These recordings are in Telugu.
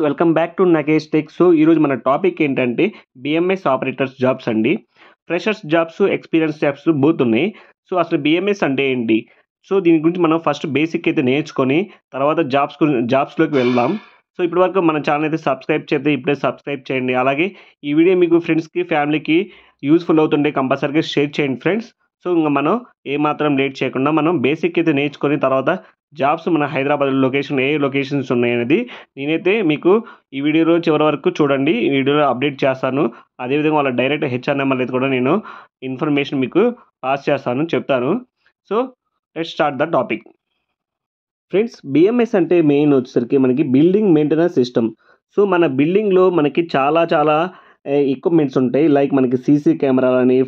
Welcome back to Nagesh tech. So ఈరోజు మన టాపిక్ ఏంటంటే బిఎంఎస్ ఆపరేటర్స్ జాబ్స్ అండి. Freshers jobs, experience jobs both ఉన్నాయి. సో అసలు బిఎంఎస్ అంటే ఏంటి? సో దీని గురించి మనం ఫస్ట్ బేసిక్ అయితే నేర్చుకొని తర్వాత జాబ్స్లోకి వెళ్దాం. సో ఇప్పటివరకు మన ఛానల్ అయితే సబ్స్క్రైబ్ చేస్తే ఇప్పుడే సబ్స్క్రైబ్ చేయండి. అలాగే ఈ వీడియో మీకు ఫ్రెండ్స్కి, ఫ్యామిలీకి యూస్ఫుల్ అవుతుంటే కంపల్సరీగా షేర్ చేయండి ఫ్రెండ్స్. సో ఇంకా మనం ఏమాత్రం లేట్ చేయకుండా మనం బేసిక్ అయితే నేర్చుకొని తర్వాత జాబ్స్ మన హైదరాబాద్ లొకేషన్ ఏ లొకేషన్స్ ఉన్నాయనేది నేనైతే మీకు ఈ వీడియోలో చివరి వరకు చూడండి. ఈ వీడియోలో అప్డేట్ చేస్తాను. అదేవిధంగా వాళ్ళ డైరెక్ట్ హెచ్ఆర్ నెంబర్ అయితే కూడా నేను ఇన్ఫర్మేషన్ మీకు పాస్ చేస్తాను, చెప్తాను. So let's start the topic. Friends, BMS అంటే మెయిన్ వచ్చేసరికి మనకి బిల్డింగ్ మెయింటెనెన్స్ సిస్టమ్. సో మన బిల్డింగ్లో మనకి చాలా ఎక్విప్మెంట్స్ ఉంటాయి. లైక్ మనకి సీసీ కెమెరాలని,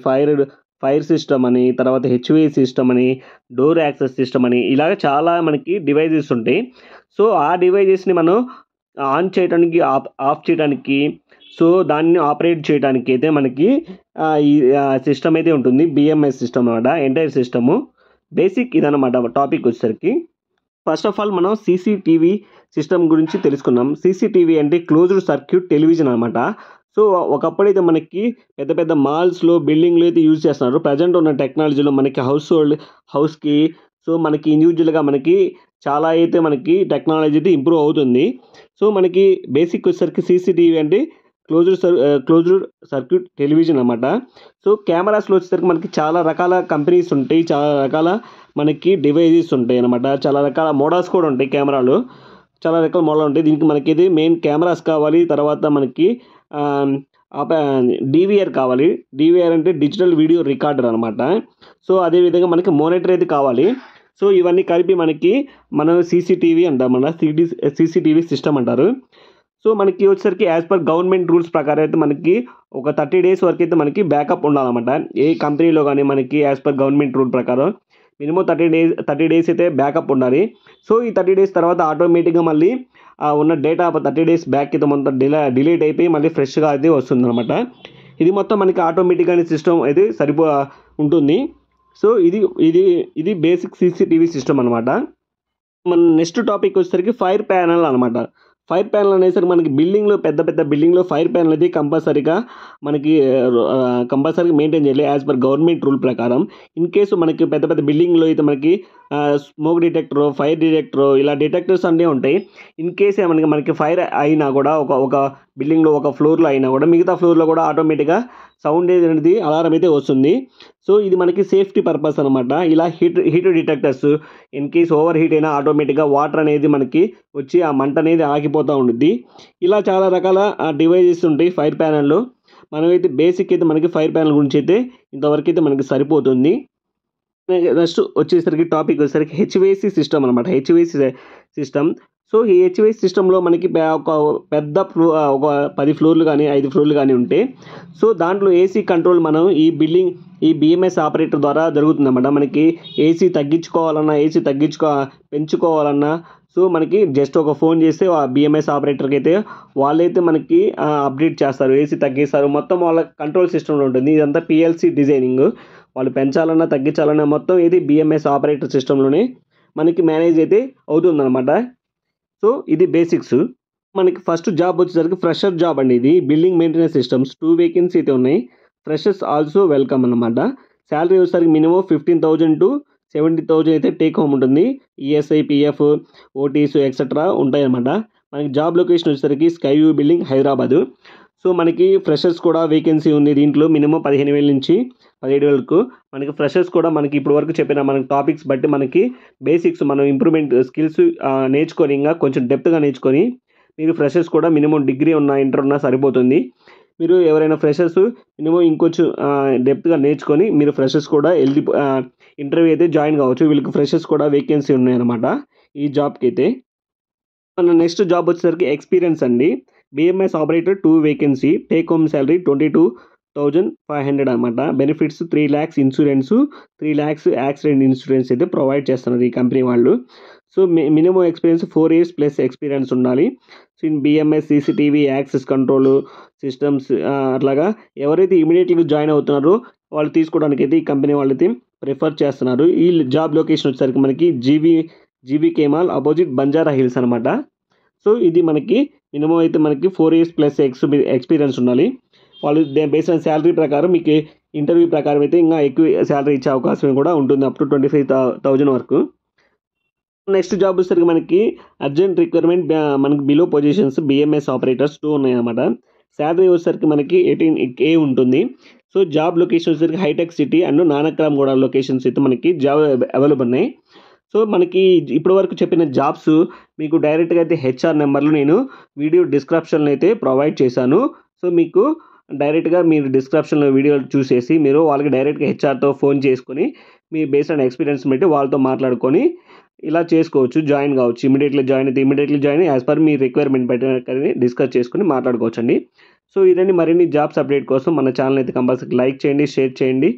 ఫైర్ సిస్టమ్ అని, తర్వాత హెచ్వే సిస్టమ్ అని, డోర్ యాక్సెస్ సిస్టమ్ అని, ఇలాగ చాలా మనకి డివైజెస్ ఉంటాయి. సో ఆ డివైజెస్ని మనం ఆన్ చేయడానికి, ఆఫ్ చేయడానికి, సో దాన్ని ఆపరేట్ చేయడానికి అయితే మనకి ఈ సిస్టమ్ అయితే ఉంటుంది. బిఎంఎస్ సిస్టమ్ అనమాట, ఎంటైర్ సిస్టము. బేసిక్ ఇదనమాట టాపిక్ వచ్చేసరికి. ఫస్ట్ ఆఫ్ ఆల్ మనం సీసీటీవీ సిస్టమ్ గురించి తెలుసుకున్నాం. సీసీటీవీ అంటే క్లోజ్డ్ సర్క్యూట్ టెలివిజన్ అనమాట. సో ఒకప్పుడైతే మనకి పెద్ద మాల్స్లో, బిల్డింగ్లో అయితే యూజ్ చేస్తున్నారు. ప్రజెంట్ ఉన్న టెక్నాలజీలో మనకి హౌస్కి సో మనకి ఇండివిజువల్గా మనకి చాలా అయితే మనకి టెక్నాలజీ అయితే ఇంప్రూవ్ అవుతుంది. సో మనకి బేసిక్ వచ్చేసరికి సీసీటీవీ అంటే క్లోజ్డ్ సర్క్యూట్ టెలివిజన్ అనమాట. సో కెమెరాస్లో వచ్చేసరికి మనకి చాలా రకాల కంపెనీస్ ఉంటాయి, చాలా రకాల మనకి డివైజెస్ ఉంటాయి అనమాట. చాలా రకాల మోడల్స్ కూడా ఉంటాయి. కెమెరాలు చాలా రకాల మోడల్ ఉంటాయి. దీనికి మనకి ఇది మెయిన్ కెమెరాస్ కావాలి. తర్వాత మనకి డివిఆర్ కావాలి. డివిఆర్ అంటే డిజిటల్ వీడియో రికార్డర్ అనమాట. సో అదేవిధంగా మనకి మానిటర్ అయితే కావాలి. సో ఇవన్నీ కలిపి మనం సీసీటీవీ అంటామన్నమాట. సీసీటీవీ సిస్టమ్ అంటారు. సో మనకి వచ్చేసరికి యాజ్ పర్ గవర్నమెంట్ రూల్స్ ప్రకారం అయితే మనకి ఒక 30 days వరకు అయితే మనకి బ్యాకప్ ఉండాలన్నమాట. ఏ కంపెనీలో కానీ మనకి యాజ్ పర్ గవర్నమెంట్ రూల్ ప్రకారం మినిమం 30 days అయితే బ్యాకప్ ఉండాలి. సో ఈ 30 days తర్వాత ఆటోమేటిక్గా మళ్ళీ ఉన్న డేటా 30 days బ్యాక్ అయితే మొత్తం డిలీట్ అయిపోయి మళ్ళీ ఫ్రెష్గా అయితే వస్తుంది అనమాట. ఇది మొత్తం మనకి ఆటోమేటిక్గా సిస్టమ్ అయితే ఉంటుంది. సో ఇది బేసిక్ సీసీటీవీ సిస్టమ్ అనమాట. మన నెక్స్ట్ టాపిక్ వచ్చేసరికి ఫైర్ ప్యానల్ అనమాట. ఫైర్ ప్యానల్ అనేసరికి మనకి బిల్డింగ్లో పెద్ద బిల్డింగ్లో ఫైర్ ప్యానల్ అయితే కంపల్సరీగా మెయింటైన్ చేయాలి యాజ్ పర్ గవర్నమెంట్ రూల్ ప్రకారం. ఇన్ కేసు మనకి పెద్ద బిల్డింగ్లో అయితే మనకి స్మోక్ డిటెక్టర్, ఫైర్ డిటెక్టర్, ఇలా డిటెక్టర్స్ అన్నీ ఉంటాయి. ఇన్ కేసు మనకి ఫైర్ అయినా కూడా ఒక బిల్డింగ్లో ఒక ఫ్లోర్లో అయినా కూడా మిగతా ఫ్లోర్లో కూడా ఆటోమేటిక్గా సౌండ్ అనేది అలారం అయితే వస్తుంది. సో ఇది మనకి సేఫ్టీ పర్పస్ అనమాట. ఇలా heat detectors in case over heat అయినా ఆటోమేటిక్గా వాటర్ అనేది మనకి వచ్చి ఆ మంట అనేది ఆగిపోతూ ఉంటుంది. ఇలా చాలా రకాల డివైజెస్ ఉంటాయి ఫైర్ ప్యానల్లో. మనమైతే బేసిక్ అయితే మనకి ఫైర్ ప్యానల్ గురించి అయితే ఇంతవరకు అయితే మనకి సరిపోతుంది. నెక్స్ట్ వచ్చేసరికి టాపిక్ వచ్చేసరికి హెచ్వేసి సిస్టమ్ అనమాట. హెచ్వేసి సిస్టమ్. సో ఈ హెచ్వేసి సిస్టంలో మనకి ఒక పెద్ద ఒక 10 ఫ్లోర్లు కానీ 5 ఫ్లోర్లు కానీ ఉంటే సో దాంట్లో ఏసీ కంట్రోల్ మనం ఈ బిఎంఎస్ ఆపరేటర్ ద్వారా జరుగుతుందన్నమాట. మనకి ఏసీ తగ్గించుకోవాలన్నా, పెంచుకోవాలన్నా సో మనకి జస్ట్ ఒక ఫోన్ చేస్తే ఆ బిఎంఎస్ ఆపరేటర్కి అయితే వాళ్ళైతే మనకి అప్డేట్ చేస్తారు, ఏసీ తగ్గిస్తారు. మొత్తం వాళ్ళ కంట్రోల్ సిస్టంలో ఉంటుంది. ఇదంతా పిఎల్సి డిజైనింగ్. వాళ్ళు పెంచాలన్నా తగ్గించాలన్నా మొత్తం ఇది బిఎంఎస్ ఆపరేటర్ సిస్టంలోనే మనకి మేనేజ్ అయితే అవుతుందన్నమాట. సో ఇది బేసిక్స్. మనకి ఫస్ట్ జాబ్ వచ్చేసరికి ఫ్రెషర్ జాబ్ అండి. ఇది బిల్డింగ్ మెయింటెనెన్స్ సిస్టమ్స్ 2 వేకెన్సీ అయితే ఉన్నాయి. ఫ్రెషర్స్ ఆల్సో వెల్కమ్ అనమాట. శాలరీ వచ్చేసరికి మినిమం 15,000 to 70,000 అయితే టేక్ హోమ్ ఉంటుంది. ఈఎస్ఐ, పిఎఫ్, ఓటీస్ ఎక్సెట్రా ఉంటాయి అనమాట. మనకి జాబ్ లొకేషన్ వచ్చేసరికి sky view building, Hyderabad. So మనకి ఫ్రెషర్స్ కూడా వేకెన్సీ ఉంది. దీంట్లో మినిమం 15,000 నుంచి 17,000 వరకు. మనకి ఫ్రెషర్స్ కూడా మనకి ఇప్పుడు వరకు చెప్పిన మనకి టాపిక్స్ బట్టి మనకి బేసిక్స్ మనం ఇంప్రూవ్మెంట్ స్కిల్స్ నేర్చుకొని ఇంకా కొంచెం డెప్త్గా నేర్చుకొని మీరు ఫ్రెషర్స్ కూడా మినిమం డిగ్రీ ఉన్నా, ఇంటర్ ఉన్నా సరిపోతుంది. మీరు ఎవరైనా ఫ్రెషర్స్ మినిమం ఇంకొంచెం డెప్త్గా నేర్చుకొని మీరు ఫ్రెషర్స్ కూడా ఇంటర్వ్యూ అయితే జాయిన్ కావచ్చు. వీళ్ళకి ఫ్రెషర్స్ కూడా వేకెన్సీ ఉన్నాయన్నమాట ఈ జాబ్కి అయితే. మన నెక్స్ట్ జాబ్ వచ్చేసరికి ఎక్స్పీరియన్స్ అండి. BMS operator 2 vacancy, take home salary 22,500 అనమాట. Benefits 3 lakhs insurance, 3 lakhs accident insurance అయితే ప్రొవైడ్ చేస్తున్నారు ఈ కంపెనీ వాళ్ళు. So minimum experience 4 years plus experience ఉండాలి. So in BMS, CCTV, access control systems అట్లాగా ఎవరైతే ఇమీడియట్గా జాయిన్ అవుతున్నారో వాళ్ళు తీసుకోవడానికి అయితే ఈ కంపెనీ వాళ్ళైతే ప్రిఫర్ చేస్తున్నారు. ఈ జాబ్ లొకేషన్ వచ్చేసరికి మనకి GBK mall opposite Banjara hills అనమాట. సో ఇది మనకి మినిమం అయితే మనకి 4 ఇయర్స్ ప్లస్ ఎక్స్పీరియన్స్ ఉండాలి. వాళ్ళు బేస్డ్ ఆన్ శాలరీ ప్రకారం మీకు ఇంటర్వ్యూ ప్రకారం అయితే ఇంకా ఎక్కువ శాలరీ ఇచ్చే అవకాశం కూడా ఉంటుంది. అప్ టు 25,000 వరకు. నెక్స్ట్ జాబ్ వచ్చేసరికి మనకి అర్జెంట్ రిక్వైర్మెంట్ మనకి బిలో పొజిషన్స్ BMS ఆపరేటర్స్ 2 ఉన్నాయన్నమాట. శాలరీ వచ్చేసరికి మనకి 18K ఉంటుంది. సో జాబ్ లొకేషన్ వచ్చేసరికి హైటెక్ సిటీ అండ్ నానక్రామ్ కూడా లొకేషన్స్ అయితే మనకి జాబ్ అవైలబుల్ ఉన్నాయి. సో మనకి ఇప్పటి వరకు చెప్పిన జాబ్స్ మీకు డైరెక్ట్గా అయితే HR నెంబర్లు నేను వీడియో డిస్క్రిప్షన్లో అయితే ప్రొవైడ్ చేశాను. సో మీకు డైరెక్ట్గా మీరు డిస్క్రిప్షన్లో వీడియో చూసేసి మీరు వాళ్ళకి డైరెక్ట్గా HRతో ఫోన్ చేసుకొని మీ బేస్డ్ ఆన్ ఎక్స్పీరియన్స్ బట్టి వాళ్ళతో మాట్లాడుకొని ఇలా చేసుకోవచ్చు, జాయిన్ కావచ్చు. ఇమీడియట్లీ జాయిన్ యాజ్ పర్ మీ రిక్వైర్మెంట్ బట్టి డిస్కస్ చేసుకుని మాట్లాడుకోవచ్చండి. సో ఇదండి, మరిన్ని జాబ్స్ అప్డేట్ కోసం మన ఛానల్ అయితే కంపల్సరీ లైక్ చేయండి, షేర్ చేయండి.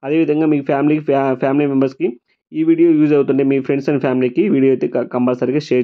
అదేవిధంగా మీ ఫ్యామిలీ మెంబర్స్కి ఈ వీడియో యూజ్ అవుతుంటే మీ ఫ్రెండ్స్ అండ్ ఫ్యామిలీకి వీడియో అయితే కంపల్సరీగా షేర్ చేయండి.